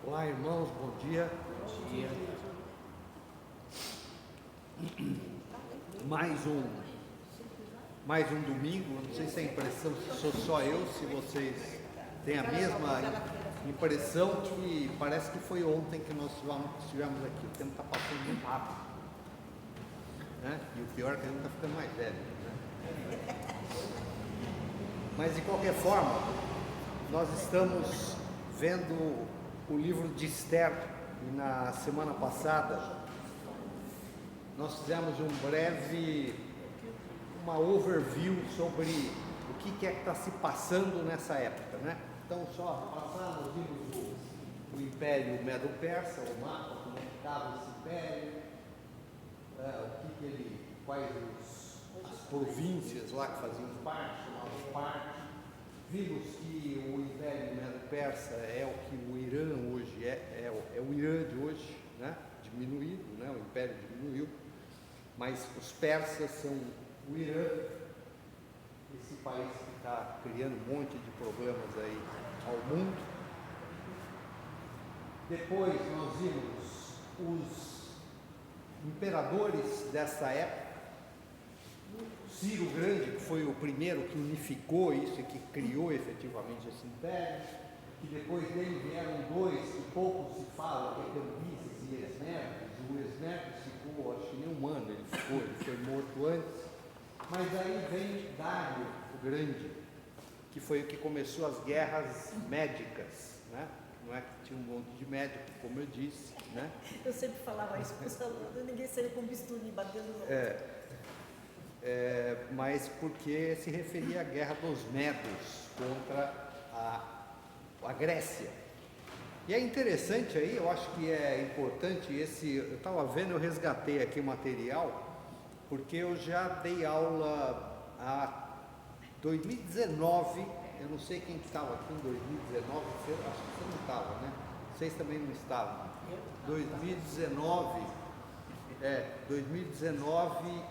Olá, irmãos, bom dia. Bom dia. Mais um domingo. Não sei se é a impressão, se sou só eu, se vocês têm a mesma impressão que parece que foi ontem que nós estivemos aqui. O tempo está passando muito rápido, né? E o pior é que a gente está ficando mais velho, né? Mas de qualquer forma, nós estamos vendo o livro de Esther, e na semana passada nós fizemos uma overview sobre o que é que está se passando nessa época, né? Então, só passar, nós vimos o Império Medo-Persa, o mapa, como é que estava esse império, quais as províncias lá que faziam parte, chamavam parte. Vimos que o Império Medo-Persa é o que o Irã hoje é o Irã de hoje, né? Diminuído, né? O Império diminuiu, mas os persas são o Irã, esse país que está criando um monte de problemas aí ao mundo. Depois nós vimos os imperadores dessa época. Ciro Grande, que foi o primeiro que unificou isso e que criou efetivamente esse império, que depois dele vieram dois que pouco se fala, que é Cambises e Esmerdes. O Esmerdes ficou, acho que nem um ano ele foi morto antes, mas aí vem Dário o Grande, que foi o que começou as guerras médicas, né? Não é que tinha um monte de médico, como eu disse, né? Eu sempre falava isso para os alunos, ninguém saía com bisturi batendo no outro. Mas porque se referia à guerra dos Medos contra a Grécia. E é interessante aí, eu acho que é importante eu estava vendo, eu resgatei aqui o material, porque eu já dei aula a 2019, eu não sei quem estava aqui em 2019, acho que você não estava, né? Vocês também não estavam. 2019,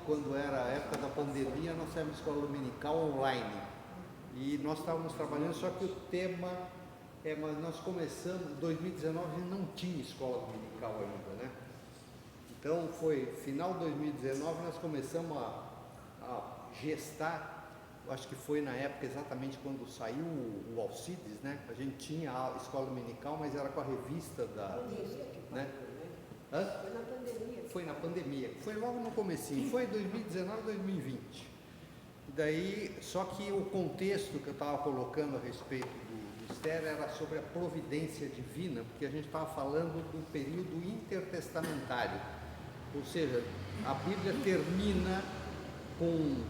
quando era a época da pandemia, nós fizemos escola dominical online. E nós estávamos trabalhando, só que o tema mas nós começamos, em 2019 não tinha escola dominical ainda, né? Então foi final de 2019, nós começamos a gestar, acho que foi na época exatamente quando saiu o Alcides, né? A gente tinha a escola dominical, mas era com a revista né? Foi na pandemia. Foi na pandemia, foi logo no comecinho, foi em 2019, 2020. E daí, só que o contexto que eu estava colocando a respeito do Esther era sobre a providência divina, porque a gente estava falando do período intertestamentário, ou seja, a Bíblia termina com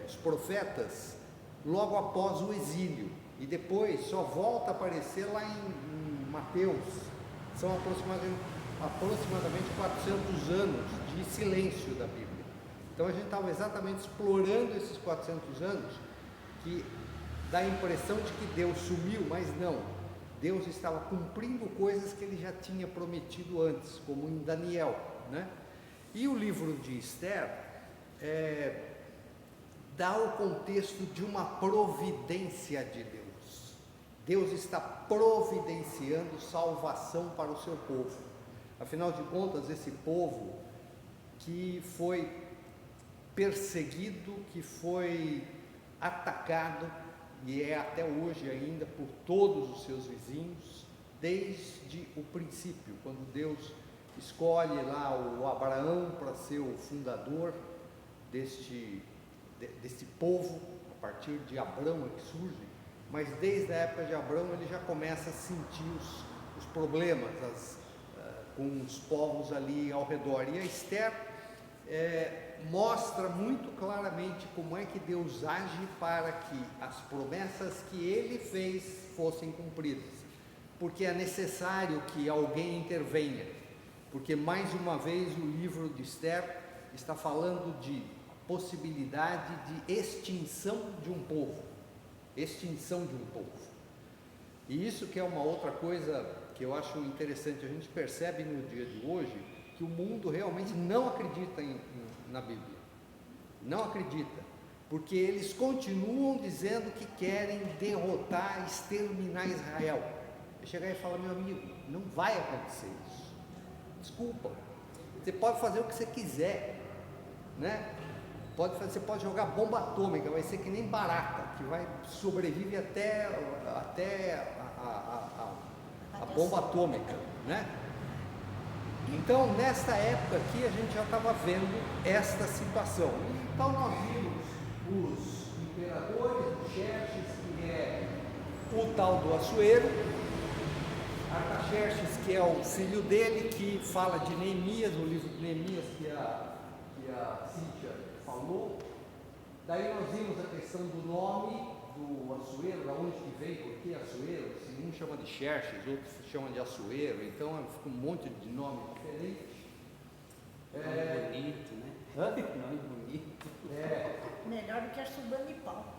os profetas logo após o exílio, e depois só volta a aparecer lá em Mateus. São aproximadamente 400 anos de silêncio da Bíblia. Então a gente estava exatamente explorando esses 400 anos, que dá a impressão de que Deus sumiu, mas não. Deus estava cumprindo coisas que ele já tinha prometido antes, como em Daniel, né? E o livro de Esther dá o contexto de uma providência de Deus. Deus está providenciando salvação para o seu povo. Afinal de contas, esse povo que foi perseguido, que foi atacado, e é até hoje ainda por todos os seus vizinhos, desde o princípio, quando Deus escolhe lá o Abraão para ser o fundador deste povo, a partir de Abrão é que surge, mas desde a época de Abrão ele já começa a sentir os problemas com os povos ali ao redor. E a Esther mostra muito claramente como é que Deus age para que as promessas que ele fez fossem cumpridas, porque é necessário que alguém intervenha, porque mais uma vez o livro de Esther está falando de possibilidade de extinção de um povo, e isso que é uma outra coisa que eu acho interessante. A gente percebe no dia de hoje que o mundo realmente não acredita na Bíblia, não acredita, porque eles continuam dizendo que querem derrotar, exterminar Israel. chegar e falar, meu amigo, não vai acontecer isso. Desculpa. Você pode fazer o que você quiser, né? Você pode jogar bomba atômica, vai ser que nem barata, que vai sobreviver até a bomba atômica, né? Então, nesta época aqui, a gente já estava vendo esta situação. Então, nós vimos os imperadores, o Xerxes, que é o tal do Assuero, Artaxerxes, que é o filho dele, que fala de Neemias, o livro de Neemias que a Cíntia falou. Daí nós vimos a questão do nome do Assuero, da onde que veio, por que Assuero, um chama de Xerxes, outro chama de Assuero, então fica um monte de nome diferente. Nome bonito, né? Nome bonito. Melhor do que Assurbanipal.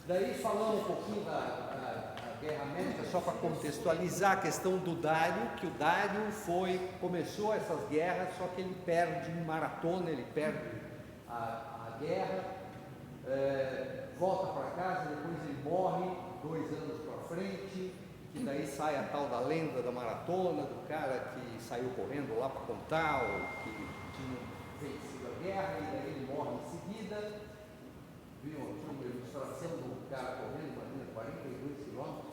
Daí falando um pouquinho da Guerra Médica, só para contextualizar a questão do Dário, que o Dário começou essas guerras, só que ele perde em maratona, ele perde a guerra, volta para casa, depois ele morre 2 anos para frente, que daí sai a tal da lenda da maratona, do cara que saiu correndo lá para contar, ou que tinha vencido a guerra, e daí ele morre em seguida. Viu uma ilustração do cara correndo, imagina, 42 quilômetros.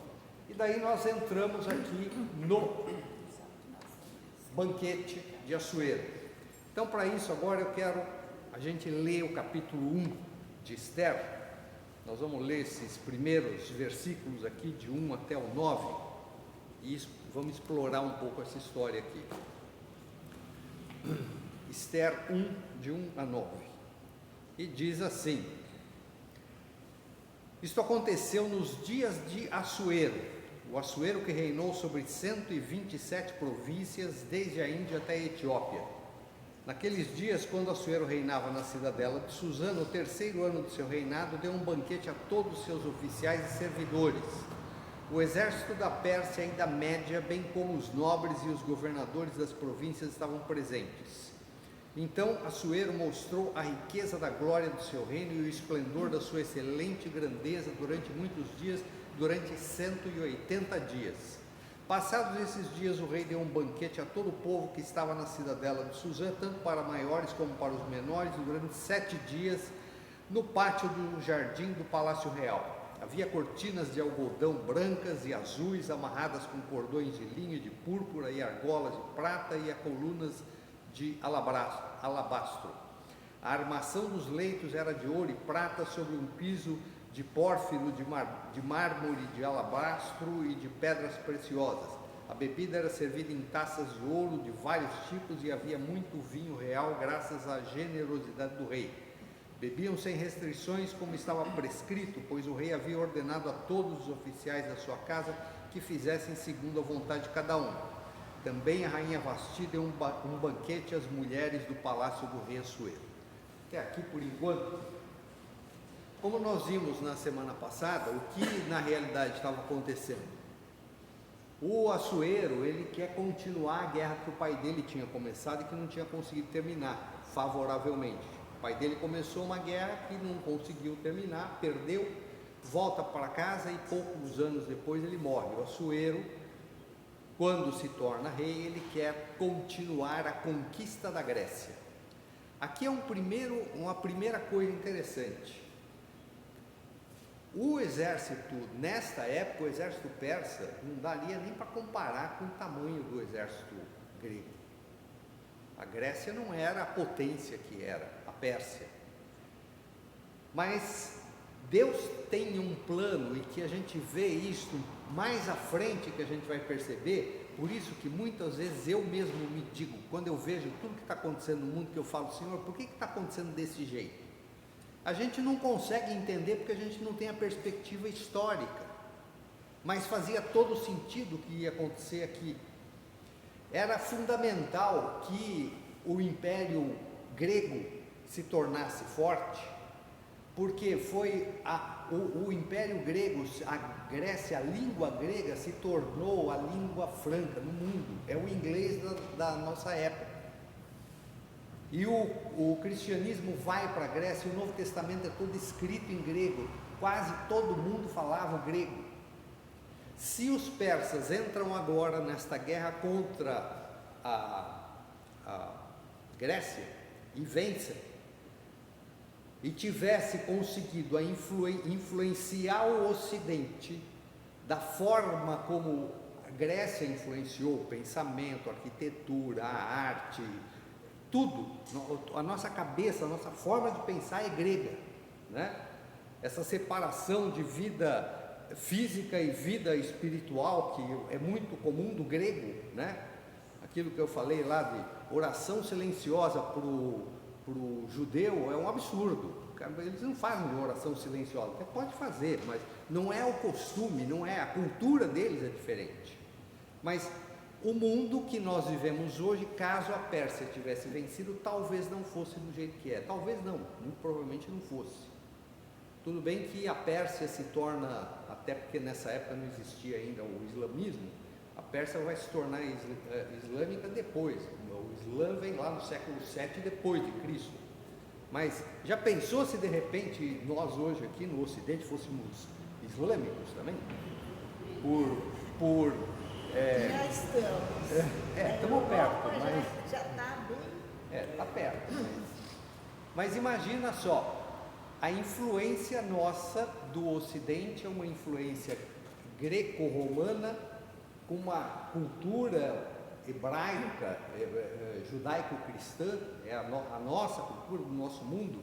E daí nós entramos aqui no banquete de Assuero. Então, para isso, agora eu quero a gente ler o capítulo 1 de Esther. Nós vamos ler esses primeiros versículos aqui, de 1 até o 9, e vamos explorar um pouco essa história aqui. Esther 1, de 1 a 9. E diz assim: isto aconteceu nos dias de Assuero, o Assuero que reinou sobre 127 províncias, desde a Índia até a Etiópia. Naqueles dias, quando Assuero reinava na cidadela de Susã, no 3º ano do seu reinado, deu um banquete a todos os seus oficiais e servidores. O exército da Pérsia e da Média, bem como os nobres e os governadores das províncias estavam presentes. Então Assuero mostrou a riqueza da glória do seu reino e o esplendor da sua excelente grandeza durante muitos dias, durante 180 dias. Passados esses dias, o rei deu um banquete a todo o povo que estava na cidadela de Susã, tanto para maiores como para os menores, durante 7 dias, no pátio do jardim do Palácio Real. Havia cortinas de algodão brancas e azuis, amarradas com cordões de linho, de púrpura e argolas de prata, e a colunas de alabastro. A armação dos leitos era de ouro e prata, sobre um piso de pórfiro, de mármore, de alabastro e de pedras preciosas. A bebida era servida em taças de ouro de vários tipos, e havia muito vinho real, graças à generosidade do rei. Bebiam sem restrições, como estava prescrito, pois o rei havia ordenado a todos os oficiais da sua casa que fizessem segundo a vontade de cada um. Também a rainha Vasti deu um banquete às mulheres do palácio do rei Assuero. Até aqui por enquanto. Como nós vimos na semana passada, o que na realidade estava acontecendo? O Assuero, ele quer continuar a guerra que o pai dele tinha começado e que não tinha conseguido terminar favoravelmente. O pai dele começou uma guerra que não conseguiu terminar, perdeu, volta para casa e poucos anos depois ele morre. O Assuero, quando se torna rei, ele quer continuar a conquista da Grécia. Aqui é uma primeira coisa interessante. O exército, nesta época, o exército persa não daria nem para comparar com o tamanho do exército grego. A Grécia não era a potência que era, a Pérsia. Mas Deus tem um plano, e que a gente vê isso mais à frente, que a gente vai perceber. Por isso que muitas vezes eu mesmo me digo, quando eu vejo tudo que está acontecendo no mundo, que eu falo: Senhor, por que está acontecendo desse jeito? A gente não consegue entender porque a gente não tem a perspectiva histórica, mas fazia todo sentido o que ia acontecer aqui. Era fundamental que o Império Grego se tornasse forte, porque foi o Império Grego, a Grécia, a língua grega se tornou a língua franca no mundo, é o inglês da nossa época. E o cristianismo vai para a Grécia, e o Novo Testamento é todo escrito em grego, quase todo mundo falava o grego. Se os persas entram agora nesta guerra contra a Grécia e vencem, e tivesse conseguido influenciar o Ocidente da forma como a Grécia influenciou o pensamento, a arquitetura, a arte, tudo, a nossa cabeça, a nossa forma de pensar é grega, né? Essa separação de vida física e vida espiritual, que é muito comum do grego, né? Aquilo que eu falei lá de oração silenciosa para o judeu é um absurdo. Eles não fazem oração silenciosa, até pode fazer, mas não é o costume, não é, a cultura deles é diferente. Mas o mundo que nós vivemos hoje, caso a Pérsia tivesse vencido, talvez não fosse do jeito que é, talvez não, muito provavelmente não fosse. Tudo bem que a Pérsia se torna, até porque nessa época não existia ainda o islamismo, a Pérsia vai se tornar islâmica depois. O Islã vem lá no século VII depois de Cristo. Mas já pensou se de repente nós hoje aqui no Ocidente fôssemos islâmicos também? Já estamos. Estamos perto, mas já está bem. está perto. Mas imagina só, a influência nossa do Ocidente é uma influência greco-romana, com uma cultura hebraica, judaico-cristã, é a nossa cultura do nosso mundo.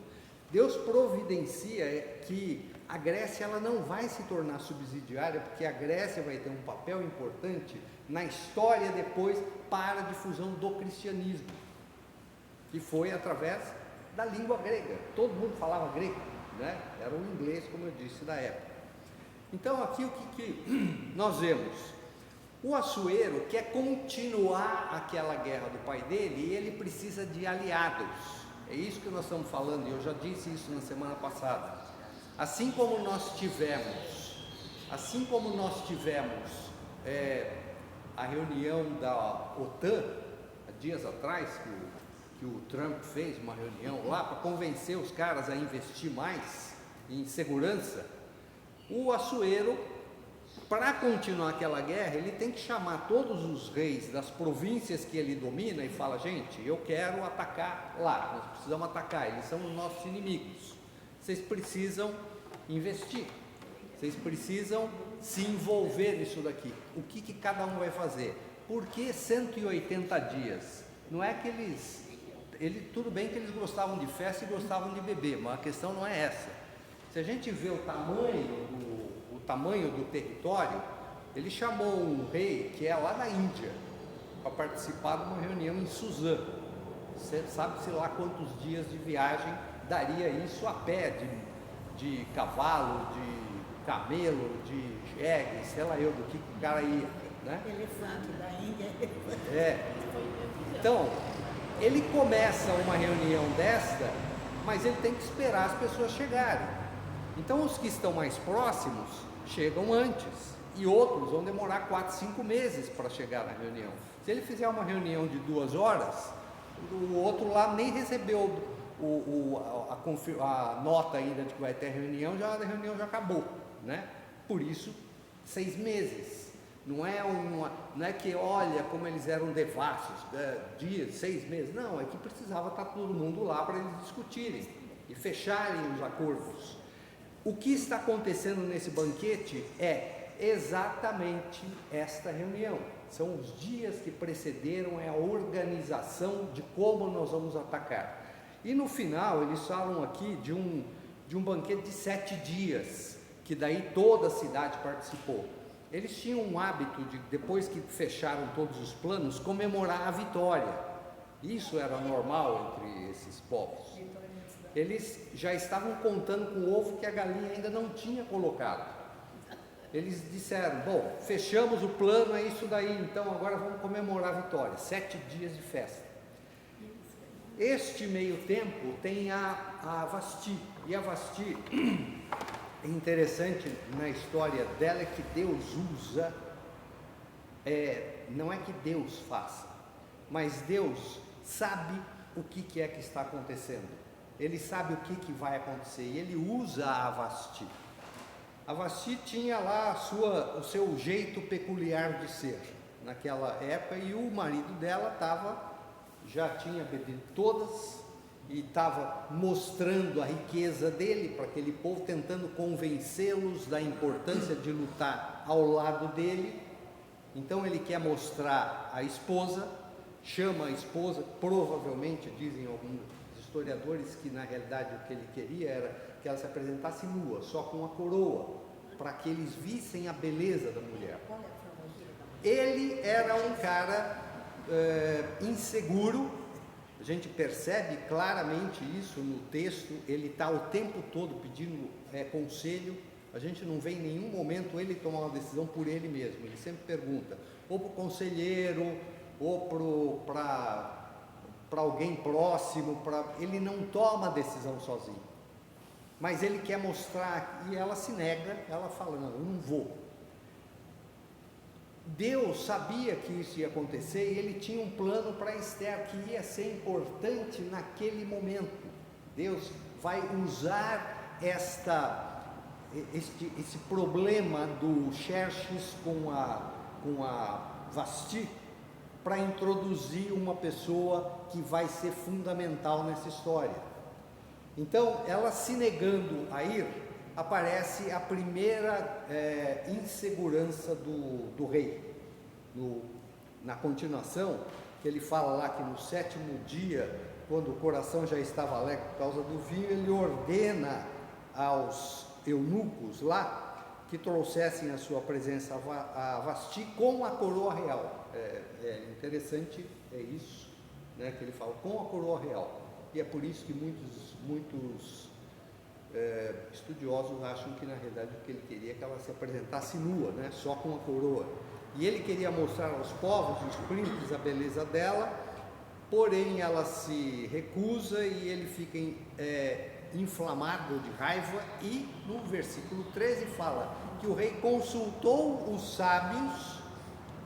Deus providencia que a Grécia ela não vai se tornar subsidiária, porque a Grécia vai ter um papel importante na história depois para a difusão do cristianismo, que foi através da língua grega. Todo mundo falava grego, né? Era o inglês, como eu disse, da época. Então aqui o que nós vemos? O Assuero quer continuar aquela guerra do pai dele e ele precisa de aliados. É isso que nós estamos falando, e eu já disse isso na semana passada. Assim como nós tivemos a reunião da OTAN, há dias atrás, que o Trump fez uma reunião lá para convencer os caras a investir mais em segurança, o Assuero, para continuar aquela guerra, ele tem que chamar todos os reis das províncias que ele domina e fala: gente, eu quero atacar lá, nós precisamos atacar, eles são os nossos inimigos, vocês precisam investir, vocês precisam se envolver nisso daqui. O que cada um vai fazer? Por que 180 dias? Não é que tudo bem que eles gostavam de festa e gostavam de beber, mas a questão não é essa. Se a gente vê o tamanho do território, ele chamou um rei que é lá da Índia para participar de uma reunião em Suzã. Você sabe-se lá quantos dias de viagem daria isso a pé, de cavalo, de camelo, de jegue, sei lá eu do que o cara ia, né? Elefante da Índia. Então, ele começa uma reunião desta, mas ele tem que esperar as pessoas chegarem. Então os que estão mais próximos chegam antes, e outros vão demorar 4, 5 meses para chegar na reunião. Se ele fizer uma reunião de 2 horas, o outro lá nem recebeu a nota ainda de que vai ter a reunião já acabou, né? Por isso, 6 meses. Não é que olha como eles eram devassos, dias, 6 meses. Não, é que precisava estar todo mundo lá para eles discutirem e fecharem os acordos. O que está acontecendo nesse banquete é exatamente esta reunião. São os dias que precederam a organização de como nós vamos atacar. E no final eles falam aqui de um banquete de 7 dias, que daí toda a cidade participou. Eles tinham um hábito de, depois que fecharam todos os planos, comemorar a vitória. Isso era normal entre esses povos. Eles já estavam contando com o ovo que a galinha ainda não tinha colocado. Eles disseram: bom, fechamos o plano, é isso daí, então agora vamos comemorar a vitória. 7 dias de festa. Este meio tempo tem a Vasti. E a Vasti, é interessante na história dela, é que Deus usa, não é que Deus faça, mas Deus sabe o que é que está acontecendo. Ele sabe o que vai acontecer e ele usa a Vasti. A Vasti tinha lá o seu jeito peculiar de ser naquela época, e o marido dela já tinha bebido todas e estava mostrando a riqueza dele para aquele povo, tentando convencê-los da importância de lutar ao lado dele. Então ele quer mostrar a esposa, chama a esposa, provavelmente dizem alguns historiadores que na realidade o que ele queria era que ela se apresentasse nua, só com a coroa, para que eles vissem a beleza da mulher. Ele era um cara inseguro, a gente percebe claramente isso no texto, ele está o tempo todo pedindo conselho, a gente não vê em nenhum momento ele tomar uma decisão por ele mesmo, ele sempre pergunta, ou para o conselheiro, ou para alguém próximo, ele não toma decisão sozinho, mas ele quer mostrar, e ela se nega, ela fala, não, eu não vou. Deus sabia que isso ia acontecer e ele tinha um plano para Esther que ia ser importante naquele momento. Deus vai usar esse problema do Xerxes com a Vasti para introduzir uma pessoa que vai ser fundamental nessa história. Então, ela se negando a ir, aparece a primeira insegurança do rei. Na continuação, que ele fala lá que no 7º dia, quando o coração já estava alegre por causa do vinho, ele ordena aos eunucos lá que trouxessem à sua presença a Vasti com a coroa real. É interessante, é isso, né, que ele fala, com a coroa real. E é por isso que muitos estudiosos acham que na realidade o que ele queria é que ela se apresentasse nua, né, só com a coroa. E ele queria mostrar aos povos, os príncipes, a beleza dela, porém ela se recusa e ele fica inflamado de raiva, e no versículo 13 fala que o rei consultou os sábios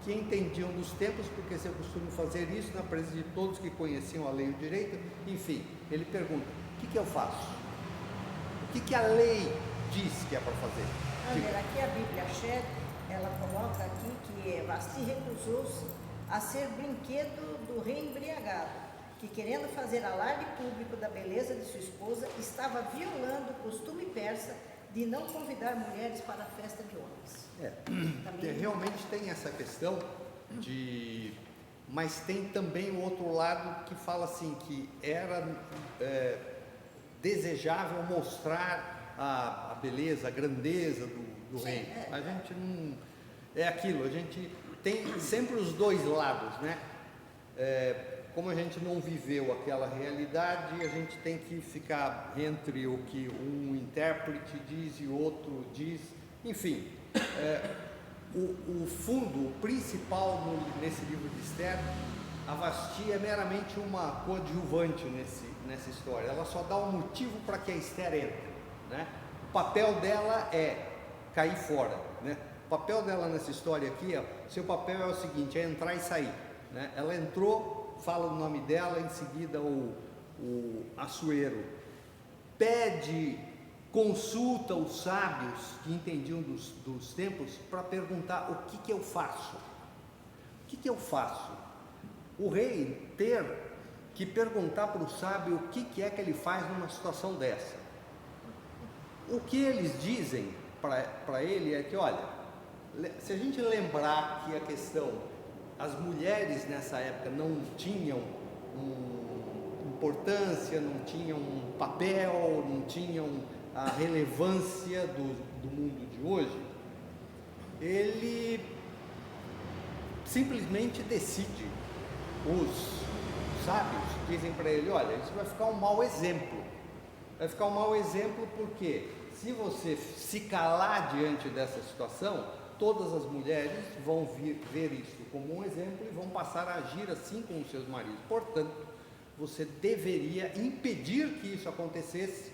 que entendiam dos tempos, porque se costuma fazer isso na presença de todos que conheciam a lei e o direito. Enfim, ele pergunta, o que eu faço? O que a lei diz que é para fazer? Aqui a Bíblia Shed, ela coloca aqui que Vasti recusou-se a ser brinquedo do rei embriagado, que querendo fazer alarde público da beleza de sua esposa, estava violando o costume persa de não convidar mulheres para a festa de homens. Realmente tem essa questão mas tem também o outro lado que fala assim, que era desejável mostrar a beleza, a grandeza do rei. A gente não... É aquilo, a gente tem sempre os dois lados, né? Como a gente não viveu aquela realidade, a gente tem que ficar entre o que um intérprete diz e o outro diz. Enfim, o fundo, o principal nesse livro de Esther, a Vasti é meramente uma coadjuvante nessa história. Ela só dá um motivo para que a Esther entre, né? O papel dela é cair fora, né? O papel dela nessa história aqui, seu papel é o seguinte, é entrar e sair, né? Ela entrou, fala o nome dela, em seguida o Assuero consulta os sábios que entendiam dos tempos para perguntar o que eu faço. O que eu faço? O rei ter que perguntar para o sábio o que é que ele faz numa situação dessa. O que eles dizem para ele é que, olha, se a gente lembrar que a questão, as mulheres nessa época não tinham importância, não tinham papel, não tinham a relevância do mundo de hoje, ele simplesmente decide. Os sábios dizem para ele, olha, isso vai ficar um mau exemplo. Vai ficar um mau exemplo porque se você se calar diante dessa situação, todas as mulheres vão ver isso como um exemplo e vão passar a agir assim com os seus maridos. Portanto, você deveria impedir que isso acontecesse,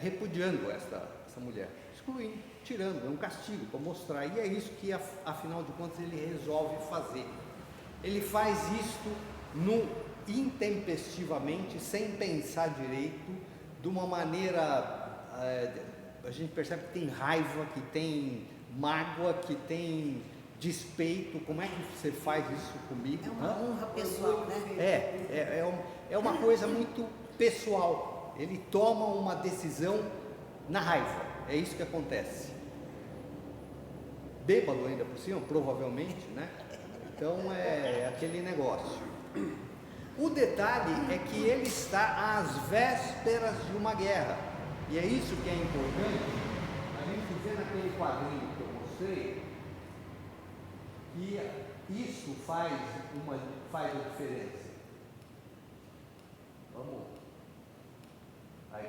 repudiando essa mulher, excluindo, tirando, é um castigo para mostrar. E é isso que, afinal de contas, ele resolve fazer. Ele faz isto intempestivamente, sem pensar direito, de uma maneira a gente percebe que tem raiva, que tem mágoa, que tem despeito. Como é que você faz isso comigo? É uma honra pessoal, né? É uma coisa muito pessoal. Ele toma uma decisão na raiva. É isso que acontece. Bêbado ainda por cima, provavelmente, né? Então é aquele negócio. O detalhe é que ele está às vésperas de uma guerra. E é isso que é importante a gente ver naquele quadrinho que eu mostrei, que isso faz a diferença. Vamos aí.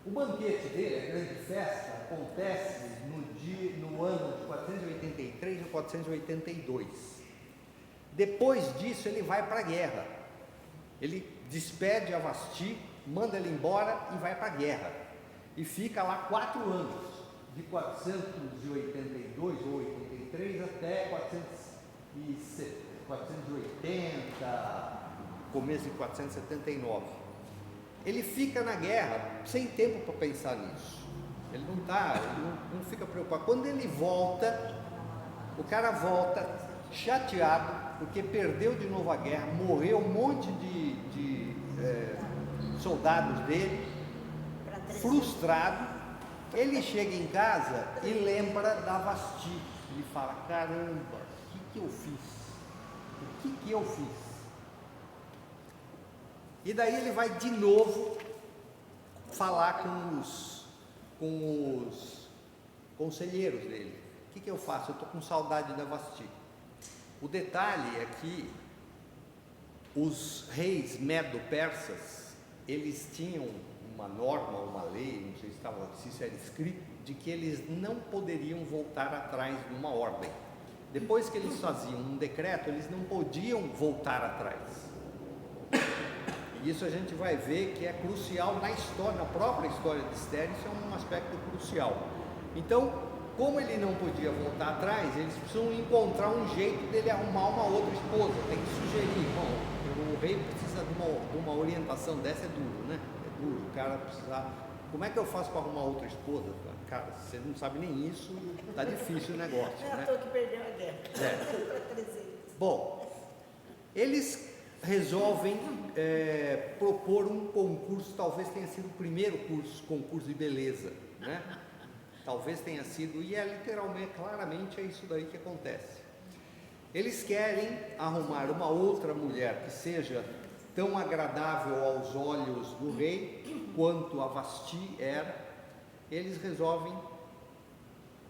O banquete dele, a grande festa, acontece no ano de 483 ou 482. Depois disso, ele vai para a guerra. Ele despede a Vasti, manda ele embora e vai para a guerra. E fica lá 4 anos, de 482 ou 83 até 480, começo de 479. Ele fica na guerra sem tempo para pensar nisso. Ele não fica preocupado. Quando ele volta, o cara volta chateado, porque perdeu de novo a guerra, morreu um monte de soldados dele, frustrado. Ele chega em casa e lembra da Vasti. Ele fala: caramba, o que eu fiz? O que eu fiz? E daí ele vai de novo falar com os conselheiros dele. O que eu faço? Eu estou com saudade da Vasti. O detalhe é que os reis medo-persas, eles tinham uma norma, uma lei, não sei se isso era escrito, de que eles não poderiam voltar atrás numa ordem. Depois que eles faziam um decreto, eles não podiam voltar atrás. E isso a gente vai ver que é crucial na história, na própria história de Esther, isso é um aspecto crucial. Então, como ele não podia voltar atrás, eles precisam encontrar um jeito dele arrumar uma outra esposa. Tem que sugerir: bom, o rei precisa de uma orientação dessa. É duro, né? É duro, o cara precisa. Como é que eu faço para arrumar outra esposa? Cara, você não sabe nem isso, tá difícil o negócio, né? Eu estou que perdeu a guerra. Bom, eles resolvem propor um concurso. Talvez tenha sido o primeiro concurso de beleza, né? Talvez tenha sido, e literalmente, claramente é isso daí que acontece. Eles querem arrumar uma outra mulher que seja tão agradável aos olhos do rei quanto a Vasti era. Eles resolvem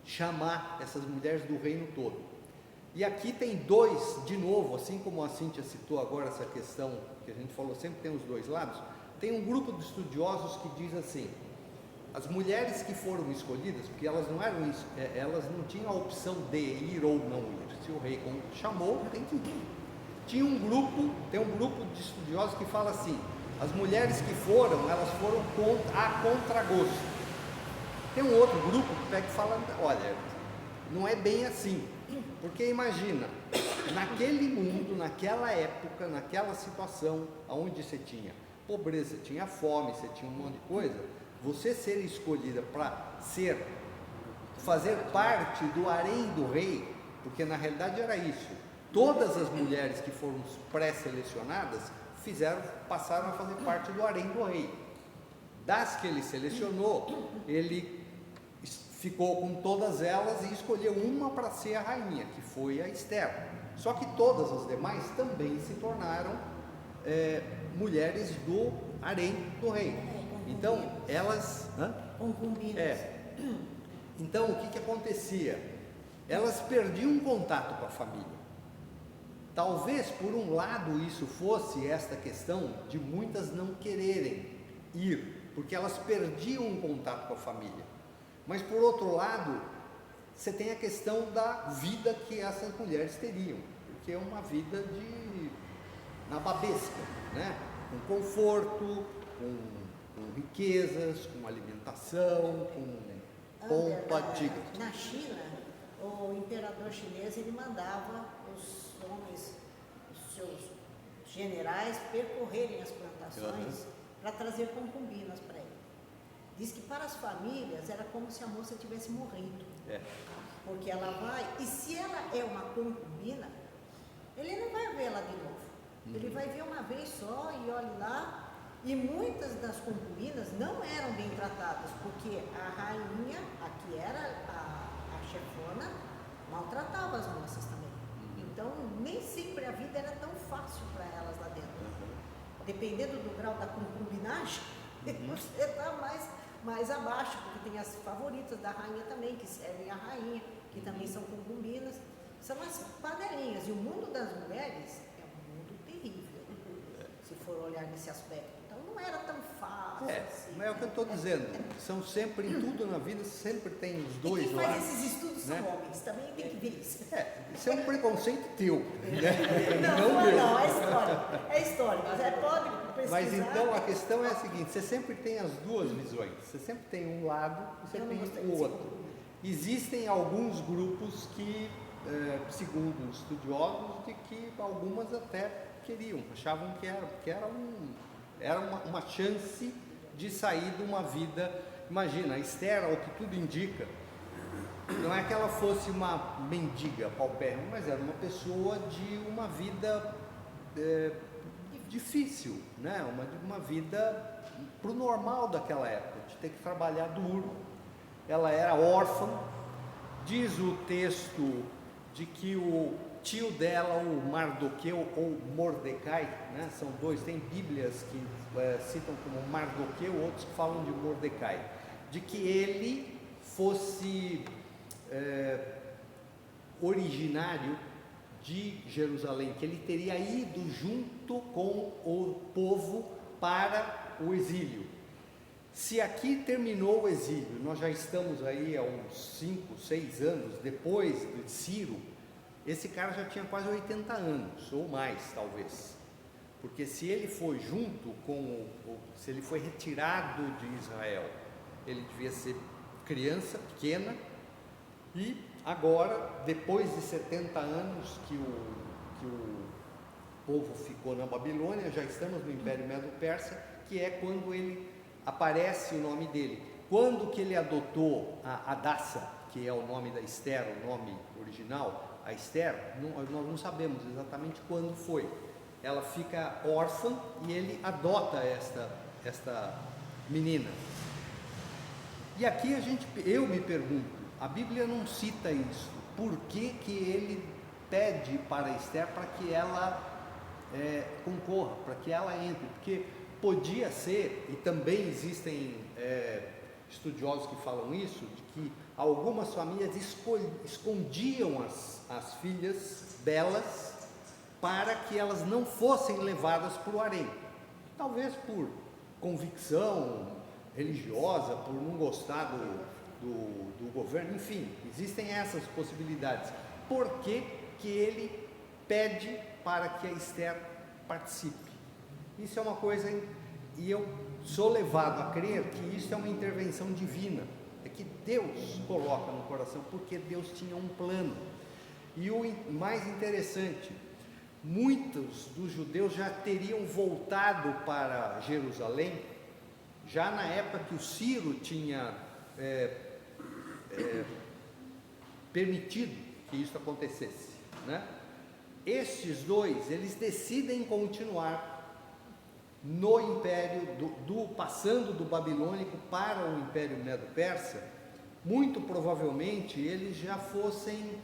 chamar essas mulheres do reino todo. E aqui tem dois, de novo, assim como a Cíntia citou agora essa questão que a gente falou, sempre tem os dois lados. Tem um grupo de estudiosos que diz assim: as mulheres que foram escolhidas, porque elas não tinham a opção de ir ou não ir. Se o rei chamou, tem que ir. Tem um grupo de estudiosos que fala assim: as mulheres que foram, elas foram a contragosto. Tem um outro grupo que pega e fala: olha, não é bem assim. Porque imagina, naquele mundo, naquela época, naquela situação, onde você tinha pobreza, tinha fome, você tinha um monte de coisa, você ser escolhida para fazer parte do harém do rei, porque na realidade era isso. Todas as mulheres que foram pré-selecionadas passaram a fazer parte do harém do rei. Das que ele selecionou, ele ficou com todas elas e escolheu uma para ser a rainha, que foi a Esther. Só que todas as demais também se tornaram mulheres do harém do rei. Então, elas... Concubinas. Então, o que acontecia? Elas perdiam contato com a família. Talvez, por um lado, isso fosse esta questão de muitas não quererem ir, porque elas perdiam o contato com a família. Mas, por outro lado, você tem a questão da vida que essas mulheres teriam, porque é uma vida nababesca, né? Com conforto, com riquezas, com alimentação, com pompa, diga. Na China, o imperador chinês, ele mandava os homens, os seus generais, percorrerem as plantações para trazer concubinas para ele. Diz que para as famílias era como se a moça tivesse morrido. É. Porque ela vai, e se ela é uma concubina, ele não vai ver ela de novo. Ele vai ver uma vez só e olha lá. E muitas das concubinas não eram bem tratadas, porque a rainha, a que era a chefona, maltratava as moças também. Então, nem sempre a vida era tão fácil para elas lá dentro. Dependendo do grau da concubinagem, você está mais abaixo, porque tem as favoritas da rainha também, que servem a rainha, que também são concubinas. São as panelinhas. E o mundo das mulheres é um mundo terrível, se for olhar nesse aspecto. Então, não era tão fácil assim. Mas é o que eu estou dizendo. São sempre, em tudo na vida, sempre tem os dois e quem lados. faz esses estudos né? são homens, também tem que ver isso. Isso é um preconceito teu. Né? Não, é histórico. É histórico. Você pode pesquisar. Mas então a questão é a seguinte: você sempre tem as duas visões. Você sempre tem um lado e você tem o outro. Existem alguns grupos que, segundo os estudiosos, de que algumas até queriam, achavam que era uma chance de sair de uma vida. Imagina, a Esther, ao que tudo indica, não é que ela fosse uma mendiga paupérrima, mas era uma pessoa de uma vida difícil, né? Uma vida pro normal daquela época, de ter que trabalhar duro. Ela era órfã. Diz o texto de que o tio dela, o Mardoqueu ou Mordecai, né? São dois, tem bíblias que citam como Mardoqueu, outros que falam de Mordecai, de que ele fosse originário de Jerusalém, que ele teria ido junto com o povo para o exílio. Se aqui terminou o exílio, nós já estamos aí há uns 5, 6 anos depois de Ciro, esse cara já tinha quase 80 anos, ou mais talvez, porque se ele foi junto se ele foi retirado de Israel, ele devia ser criança, pequena, e agora, depois de 70 anos que o povo ficou na Babilônia, já estamos no Império Medo-Persa, que é quando aparece o nome dele. Quando que ele adotou a Hadassah, que é o nome da Esther, o nome original, a Esther, nós não sabemos exatamente quando foi. Ela fica órfã e ele adota esta menina. E aqui eu me pergunto, a Bíblia não cita isso. Por que que ele pede para Esther para que ela concorra, para que ela entre? Porque podia ser, e também existem estudiosos que falam isso, de que algumas famílias escondiam as filhas delas para que elas não fossem levadas para o harém. Talvez por convicção religiosa, por não gostar do governo, enfim, existem essas possibilidades. Por que que ele pede para que a Esther participe? Isso é uma coisa, e eu sou levado a crer que isso é uma intervenção divina, é que Deus coloca no coração, porque Deus tinha um plano. E o mais interessante, muitos dos judeus já teriam voltado para Jerusalém, já na época que o Ciro tinha permitido que isso acontecesse, né? Estes dois, eles decidem continuar no império, passando do babilônico para o império medo-persa. Muito provavelmente eles já fossem,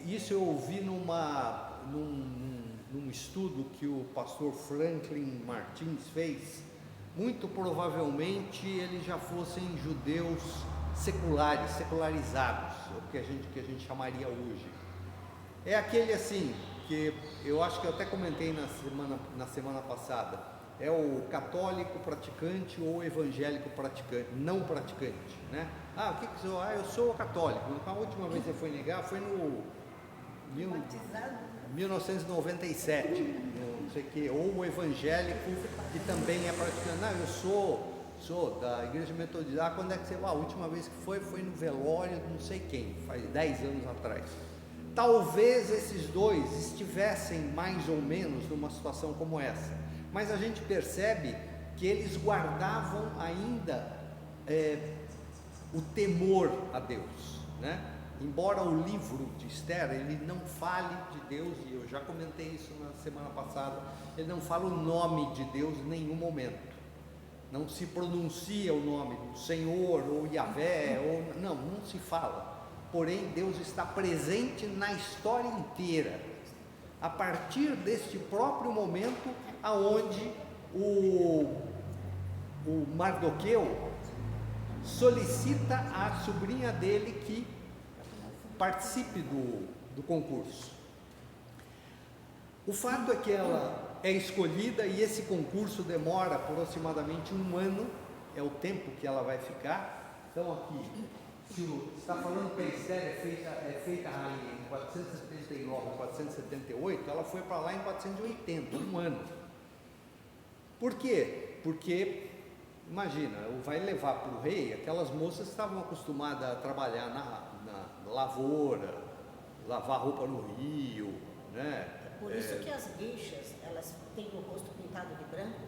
isso eu ouvi num estudo que o pastor Franklin Martins fez, muito provavelmente eles já fossem judeus secularizados, o que a gente chamaria hoje. É aquele assim, que eu acho que eu até comentei na semana passada, é o católico praticante ou evangélico praticante, não praticante, né? O que que eu sou? Eu sou católico. A última vez que você foi negar foi no 1997, não sei o que, ou o evangélico que também é praticante. Não, eu sou da igreja metodista. Quando é que você vai? A última vez que foi no velório de não sei quem, faz 10 anos atrás. Talvez esses dois estivessem mais ou menos numa situação como essa, mas a gente percebe que eles guardavam ainda o temor a Deus, né? Embora o livro de Esther, ele não fale de Deus, e eu já comentei isso na semana passada, ele não fala o nome de Deus em nenhum momento, não se pronuncia o nome do Senhor, ou Yahvé, não se fala, porém Deus está presente na história inteira, a partir deste próprio momento, aonde o Mardoqueu solicita à sobrinha dele que participe do concurso. O fato é que ela é escolhida e esse concurso demora aproximadamente 1 ano, é o tempo que ela vai ficar. Então aqui, se está falando que a Esther é feita rainha em 479, 478, ela foi para lá em 480, 1 ano. Por quê? Porque, imagina, vai levar para o rei, aquelas moças estavam acostumadas a trabalhar na lavoura, lavar roupa no rio, né? Por isso que as gueixas, elas têm o rosto pintado de branco,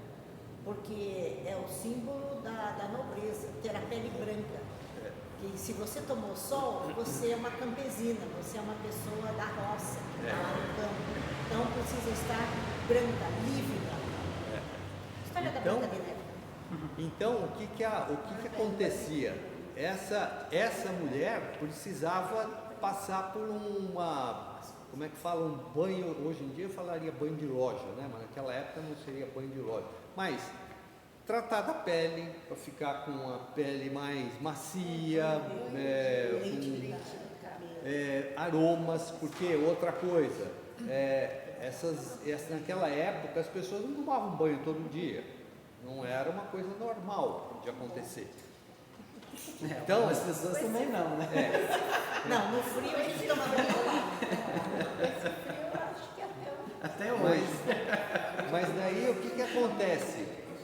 porque é o símbolo da nobreza, ter a pele branca. Que se você tomou sol, você é uma campesina, você é uma pessoa da roça, que está lá no campo. Então precisa estar branca, lívida. História da Branca de Neve. Então, o que acontecia? Essa mulher precisava passar por como é que fala, um banho, hoje em dia eu falaria banho de loja, né? Mas naquela época não seria banho de loja, mas tratar da pele, para ficar com a pele mais macia, aromas, porque outra coisa, naquela época as pessoas não tomavam banho todo dia, não era uma coisa normal de acontecer. Então, as pessoas também não, né? Não, no frio a gente toma banho lá. Até hoje. Mas daí o que acontece?